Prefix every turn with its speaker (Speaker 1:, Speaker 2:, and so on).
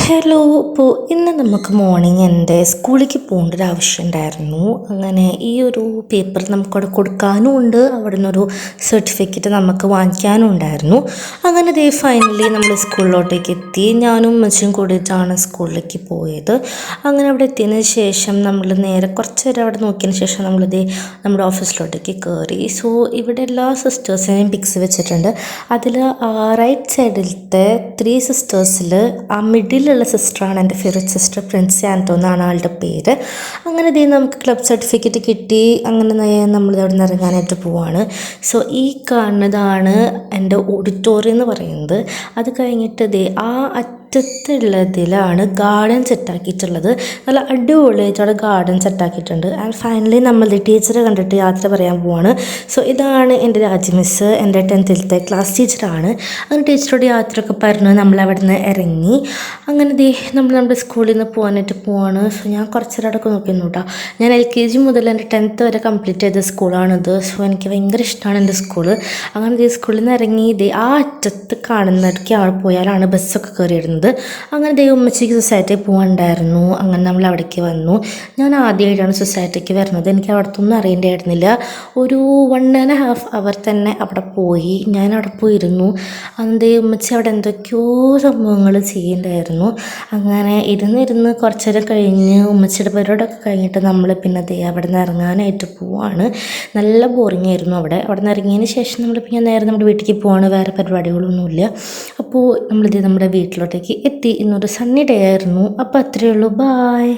Speaker 1: Hello. ഇപ്പോൾ ഇന്ന് നമുക്ക് മോർണിംഗ് എൻ്റെ സ്കൂളിലേക്ക് പോകേണ്ട ഒരു ആവശ്യം ഉണ്ടായിരുന്നു. അങ്ങനെ ഈ ഒരു പേപ്പർ നമുക്കവിടെ കൊടുക്കാനും ഉണ്ട്, അവിടെ നിന്നൊരു സർട്ടിഫിക്കറ്റ് നമുക്ക് വാങ്ങിക്കാനും ഉണ്ടായിരുന്നു. അങ്ങനെ ഫൈനലി നമ്മൾ സ്കൂളിലോട്ടേക്ക് എത്തി. ഞാനും ഉമ്മച്ചിയും കൂടിയിട്ടാണ് സ്കൂളിലേക്ക് പോയത്. അങ്ങനെ അവിടെ എത്തിയതിന് ശേഷം നമ്മൾ നേരെ കുറച്ച് നേരം അവിടെ നോക്കിയതിന് ശേഷം നമ്മുടെ ഓഫീസിലോട്ടേക്ക് കയറി. സോ ഇവിടെ എല്ലാ സിസ്റ്റേഴ്സിനെയും പിക്സ് വെച്ചിട്ടുണ്ട്. അതിൽ റൈറ്റ് സൈഡിലത്തെ 3 സിസ്റ്റേഴ്സിൽ ആ മിഡിലുള്ള സിസ്റ്ററാണ് എൻ്റെ ഫേവറേറ്റ് സിസ്റ്റർ, പ്രിൻസി ആൻറ്റോ എന്നാണ് ആളുടെ പേര്. അങ്ങനെ നമുക്ക് ക്ലബ് സർട്ടിഫിക്കറ്റ് കിട്ടി. അങ്ങനെ നമ്മൾ അവിടെ നിന്ന് ഇറങ്ങാനായിട്ട് പോവാണ്. സോ ഈ കാണുന്നതാണ് എൻ്റെ ഓഡിറ്റോറിയം എന്ന് പറയുന്നത്. അത് കഴിഞ്ഞിട്ട് ആ അറ്റത്തുള്ളതിലാണ് ഗാർഡൻ സെറ്റാക്കിയിട്ടുള്ളത്. നല്ല അടിപൊളിയായിട്ട് അവിടെ ഗാർഡൻ സെറ്റാക്കിയിട്ടുണ്ട്. ആൻഡ് ഫൈനലി നമ്മൾ ടീച്ചറെ കണ്ടിട്ട് യാത്ര പറയാൻ പോവാണ്. സോ ഇതാണ് എൻ്റെ രാജി മിസ്സ്, എൻ്റെ 10th ക്ലാസ് ടീച്ചറാണ്. അങ്ങനെ ടീച്ചറോട് യാത്രയൊക്കെ പറഞ്ഞ് നമ്മൾ അവിടെ നിന്ന് ഇറങ്ങി. അങ്ങനെ നമ്മൾ നമ്മുടെ സ്കൂളിൽ നിന്ന് പോകാനായിട്ട് പോവാണ്. സോ ഞാൻ കുറച്ച് നേരം അടക്കം നോക്കിയിരുന്നു കേട്ടോ. ഞാൻ LKG മുതൽ എൻ്റെ 10th വരെ കംപ്ലീറ്റ് ചെയ്ത സ്കൂളാണിത്. സോ എനിക്ക് ഭയങ്കര ഇഷ്ടമാണ് എൻ്റെ സ്കൂള്. അങ്ങനെ സ്കൂളിൽ നിന്ന് ഇറങ്ങി ആ അറ്റത്ത് കാണുന്നിടയ്ക്ക് പോയാലാണ് ബസ്സൊക്കെ കയറിയിടുന്നത്. അങ്ങനെ ഉമ്മച്ചിക്ക് സൊസൈറ്റിയിൽ പോകണ്ടായിരുന്നു. അങ്ങനെ നമ്മൾ അവിടേക്ക് വന്നു. ഞാൻ ആദ്യമായിട്ടാണ് സൊസൈറ്റിക്ക് വരുന്നത്. എനിക്ക് അവിടുത്തൊന്നും അറിയേണ്ടായിരുന്നില്ല. ഒരു 1.5 അവർ തന്നെ അവിടെ പോയി. ഞാൻ അവിടെ പോയിരുന്നു. ഉമ്മച്ചി അവിടെ എന്തൊക്കെയോ സംഭവങ്ങൾ ചെയ്യണ്ടായിരുന്നു. അങ്ങനെ ഇരുന്ന് കുറച്ച് നേരം കഴിഞ്ഞ് ഉമ്മച്ചിയുടെ പരിപാടിയൊക്കെ കഴിഞ്ഞിട്ട് നമ്മൾ പിന്നെ അവിടെ നിന്ന് ഇറങ്ങാനായിട്ട് പോവാണ്. നല്ല ബോറിംഗ് ആയിരുന്നു അവിടെ നിന്ന് ഇറങ്ങിയതിന് ശേഷം നമ്മൾ പിന്നെ നേരെ നമ്മുടെ വീട്ടിലേക്ക് പോവാണ്. വേറെ പരിപാടികളൊന്നുമില്ല. അപ്പോൾ നമ്മുടെ വീട്ടിലോട്ടേക്ക് എത്തി. ഇന്നൊരു സണ്ണി ഡേ ആയിരുന്നു. അപ്പോൾ അത്രയേ ഉള്ളൂ. ബായ്.